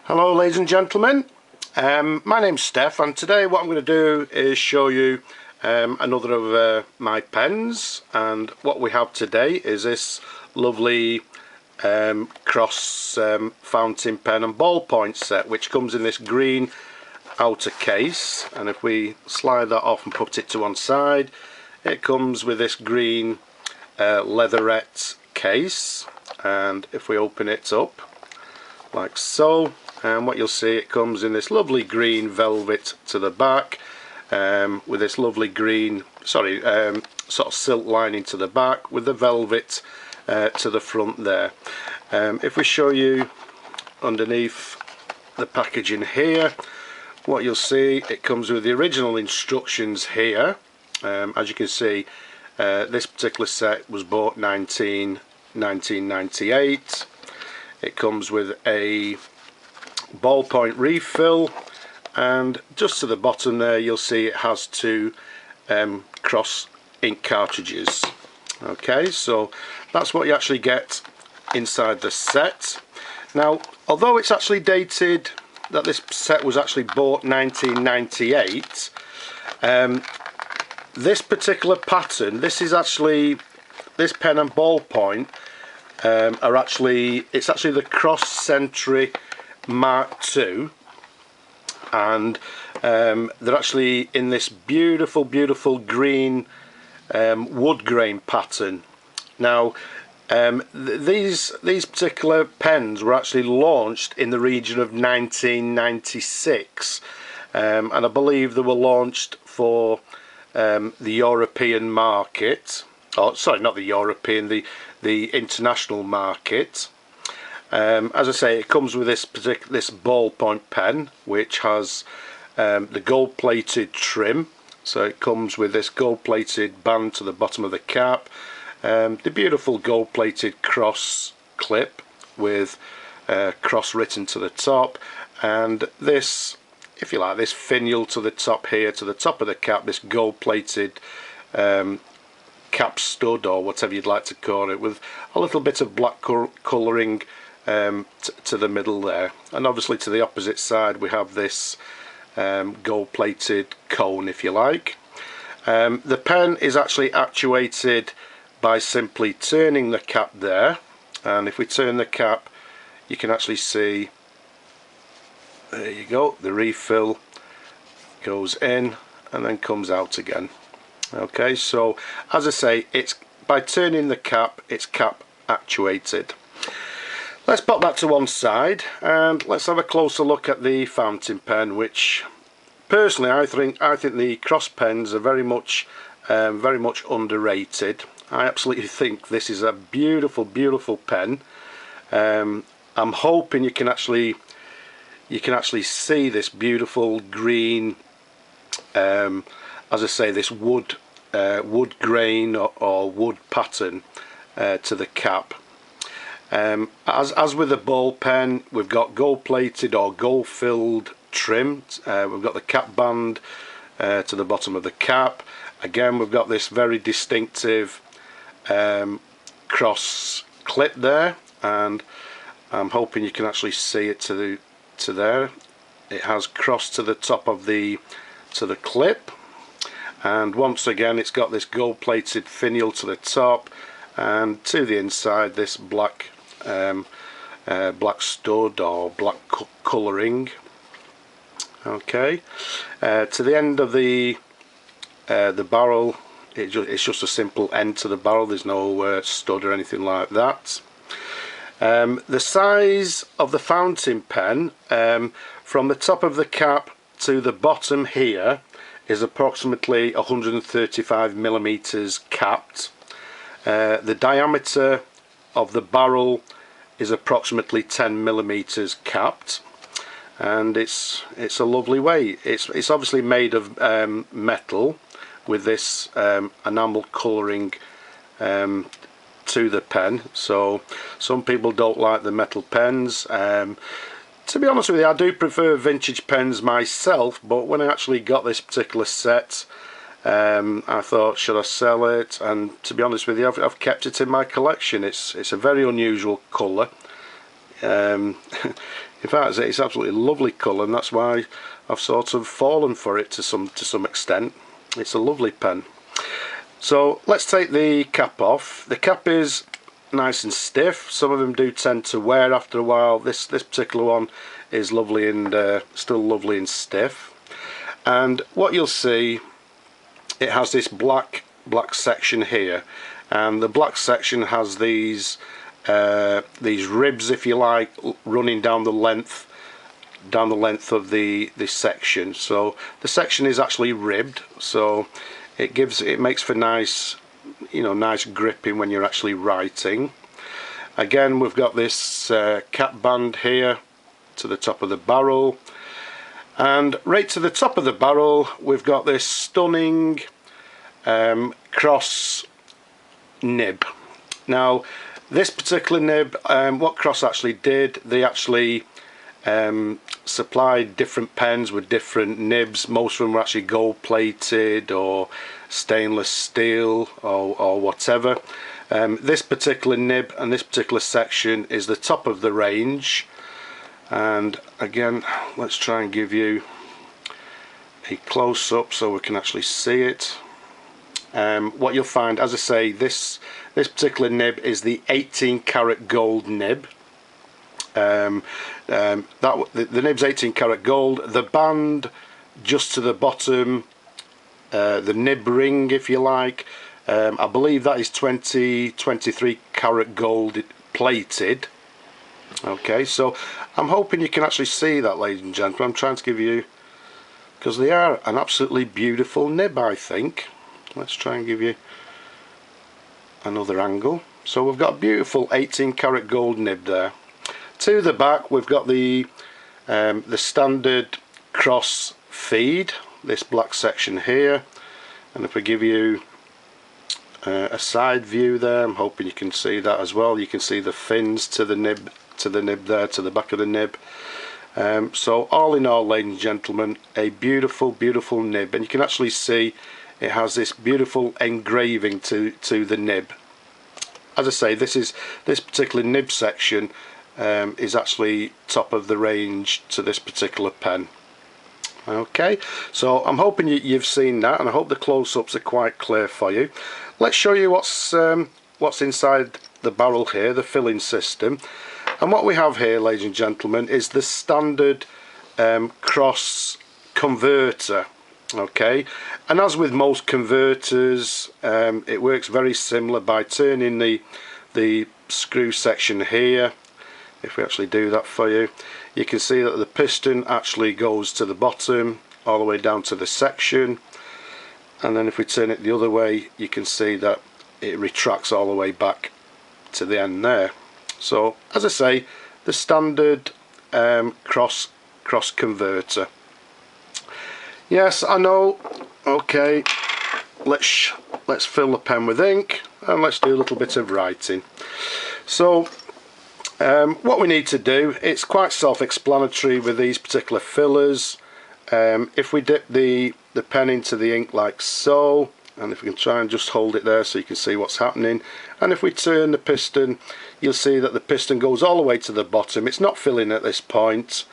Hello ladies and gentlemen, my name's Steph, and today what I'm going to do is show you another of my pens. And what we have today is this lovely Cross fountain pen and ballpoint set, which comes in this green outer case. And if we slide that off and put it to one side, it comes with this green leatherette case. And if we open it up like so, and what you'll see, it comes in this lovely green velvet to the back, with this lovely green, sort of silk lining to the back, with the velvet to the front there. If we show you underneath the packaging here, what you'll see, it comes with the original instructions here. As you can see, this particular set was bought 1998. It comes with a ballpoint refill, and just to the bottom there you'll see it has two Cross ink cartridges. Okay, so that's what you actually get inside the set. Now, although it's actually dated that this set was actually bought 1998, this particular pattern, this pen and ballpoint it's actually the Cross Century Mark II, and they're actually in this beautiful green wood grain pattern. Now these particular pens were actually launched in the region of 1996, and I believe they were launched for the European market, or sorry, not the European, the international market. As I say, it comes with this ballpoint pen, which has the gold-plated trim. So it comes with this gold-plated band to the bottom of the cap, the beautiful gold-plated cross clip with cross written to the top, and this, if you like, this finial to the top here, to the top of the cap, this gold-plated cap stud, or whatever you'd like to call it, with a little bit of black colouring to the middle there. And obviously to the opposite side we have this gold-plated cone, if you like. The pen is actually actuated by simply turning the cap there, and if we turn the cap you can actually see, there you go, the refill goes in and then comes out again. Okay, so as I say, it's by turning the cap, it's cap actuated. Let's pop that to one side and let's have a closer look at the fountain pen, which personally I think the Cross pens are very much underrated. I absolutely think this is a beautiful pen. I'm hoping you can actually see this beautiful green, as I say, this wood grain or wood pattern to the cap. As with the ball pen, we've got gold-plated or gold-filled trim. We've got the cap band to the bottom of the cap. Again, we've got this very distinctive cross clip there, and I'm hoping you can actually see it to there. It has cross to the top of the clip, and once again it's got this gold-plated finial to the top, and to the inside this black stud or black colouring. Okay, to the end of the barrel, it's just a simple end to the barrel. There's no stud or anything like that. The size of the fountain pen, from the top of the cap to the bottom here, is approximately 135 millimeters capped. The diameter of the barrel is approximately 10 millimeters capped, and it's a lovely weight. It's obviously made of metal with this enamel colouring to the pen. So some people don't like the metal pens. To be honest with you, I do prefer vintage pens myself, but when I actually got this particular set, I thought, should I sell it? And to be honest with you, I've kept it in my collection. It's a very unusual colour. In fact, it's absolutely lovely colour, and that's why I've sort of fallen for it to some extent. It's a lovely pen. So let's take the cap off. The cap is nice and stiff. Some of them do tend to wear after a while. This particular one is lovely and still lovely and stiff. And what you'll see, it has this black section here, and the black section has these ribs, if you like, running down the length of this section. So the section is actually ribbed, so it makes for nice, nice gripping when you're actually writing. Again, we've got this cap band here to the top of the barrel, and right to the top of the barrel we've got this stunning Cross nib. Now this particular nib, what Cross actually did, they actually supplied different pens with different nibs. Most of them were actually gold plated or stainless steel or whatever. This particular nib and this particular section is the top of the range, and again, let's try and give you a close-up so we can actually see it. What you'll find, as I say, this particular nib is the 18 karat gold nib. The nib's 18 karat gold. The band just to the bottom, the nib ring, if you like, I believe that is 23 karat gold plated. Okay, so I'm hoping you can actually see that, ladies and gentlemen. I'm trying to give you, because they are an absolutely beautiful nib, I think. Let's try and give you another angle. So we've got a beautiful 18 karat gold nib there. To the back we've got the standard Cross feed, this black section here, and if we give you a side view there, I'm hoping you can see that as well. You can see the fins to the nib there, to the back of the nib. So all in all, ladies and gentlemen, a beautiful nib, and you can actually see it has this beautiful engraving to the nib. As I say, this particular nib section is actually top of the range to this particular pen. Okay, so I'm hoping you've seen that, and I hope the close-ups are quite clear for you. Let's show you what's inside the barrel here, the filling system. And what we have here, ladies and gentlemen, is the standard Cross converter. Okay, and as with most converters, it works very similar by turning the screw section here. If we actually do that for you, you can see that the piston actually goes to the bottom all the way down to the section, and then if we turn it the other way, you can see that it retracts all the way back to the end there. So as I say, the standard cross converter. Yes, I know. Okay, let's fill the pen with ink and let's do a little bit of writing. So what we need to do, it's quite self-explanatory with these particular fillers. If we dip the pen into the ink like so, and if we can try and just hold it there so you can see what's happening, and if we turn the piston, you'll see that the piston goes all the way to the bottom. It's not filling at this point,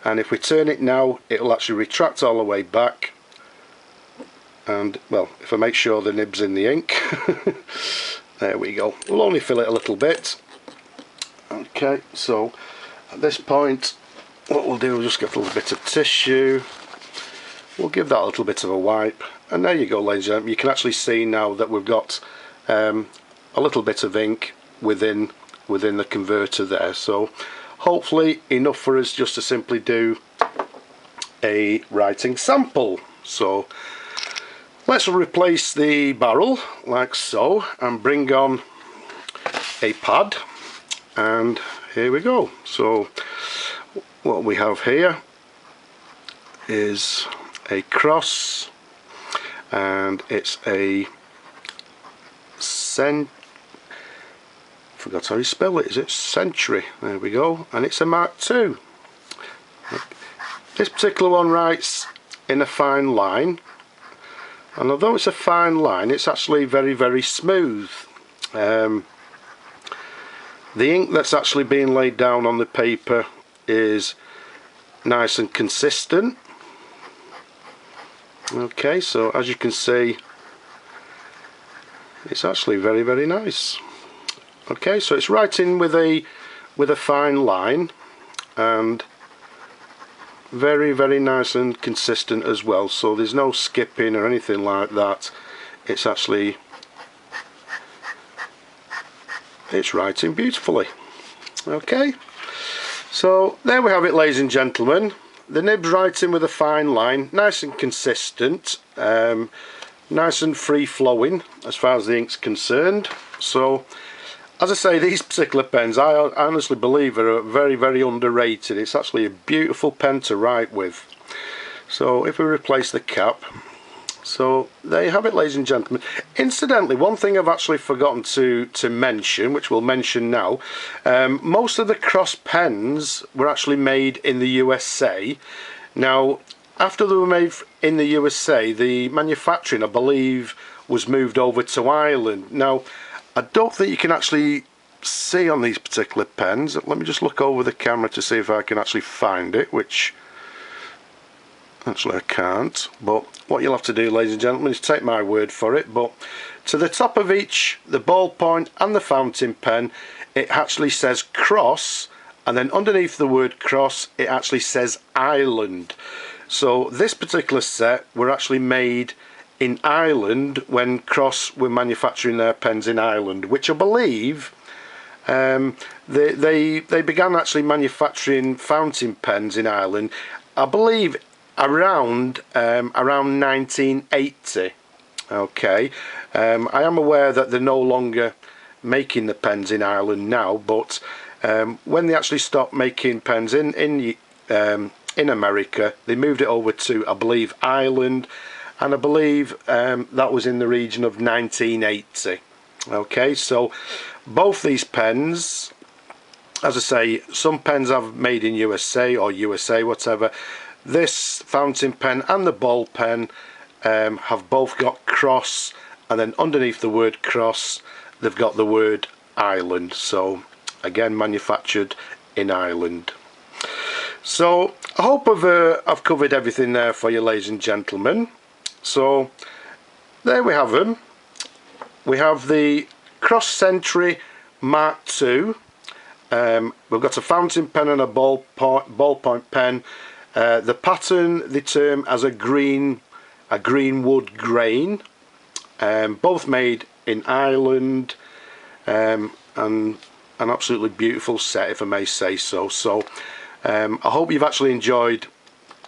and if we turn it now, it'll actually retract all the way back. And well, if I make sure the nib's in the ink, there we go. We'll only fill it a little bit. Okay, so at this point, what we'll do is just get a little bit of tissue. We'll give that a little bit of a wipe, and there you go, ladies and gentlemen. You can actually see now that we've got a little bit of ink within the converter there. So hopefully enough for us just to simply do a writing sample. So let's replace the barrel like so and bring on a pad, and here we go. So what we have here is a Cross, and it's a forgot how you spell it. Is it Century? There we go. And it's a Mark II. This particular one writes in a fine line, and although it's a fine line, it's actually very, very smooth. The ink that's actually being laid down on the paper is nice and consistent. Okay, so as you can see, it's actually very, very nice. Okay, so it's writing with a fine line, and very, very nice and consistent as well, so there's no skipping or anything like that. It's actually, it's writing beautifully. Okay, so there we have it, ladies and gentlemen. The nib's writing with a fine line, nice and consistent, nice and free flowing as far as the ink's concerned. So as I say, these particular pens I honestly believe are very, very underrated. It's actually a beautiful pen to write with. So if we replace the cap, so there you have it, ladies and gentlemen. Incidentally, one thing I've actually forgotten to mention, which we'll mention now, most of the Cross pens were actually made in the USA. Now, after they were made in the USA, the manufacturing, I believe, was moved over to Ireland. Now, I don't think you can actually see on these particular pens. Let me just look over the camera to see if I can actually find it, which actually I can't. But what you'll have to do, ladies and gentlemen, is take my word for it. But to the top of each, the ballpoint and the fountain pen, it actually says Cross, and then underneath the word Cross, it actually says Ireland. So this particular set were actually made in Ireland when Cross were manufacturing their pens in Ireland, which I believe they began actually manufacturing fountain pens in Ireland, I believe around 1980. Okay, I am aware that they're no longer making the pens in Ireland now, but when they actually stopped making pens in America, they moved it over to, I believe, Ireland, and I believe that was in the region of 1980. Okay, so both these pens, as I say, some pens I've made in USA or USA, whatever. This fountain pen and the ball pen have both got Cross, and then underneath the word Cross, they've got the word Ireland. So again, manufactured in Ireland. So I hope I've covered everything there for you, ladies and gentlemen. So there we have them. We have the Cross Century Mark II. We've got a fountain pen and a ballpoint pen. The pattern they term as a green wood grain. Both made in Ireland, and an absolutely beautiful set, if I may say so. So I hope you've actually enjoyed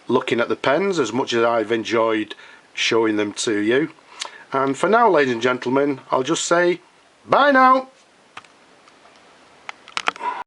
looking at the pens as much as I've enjoyed showing them to you. And for now, ladies and gentlemen, I'll just say bye now.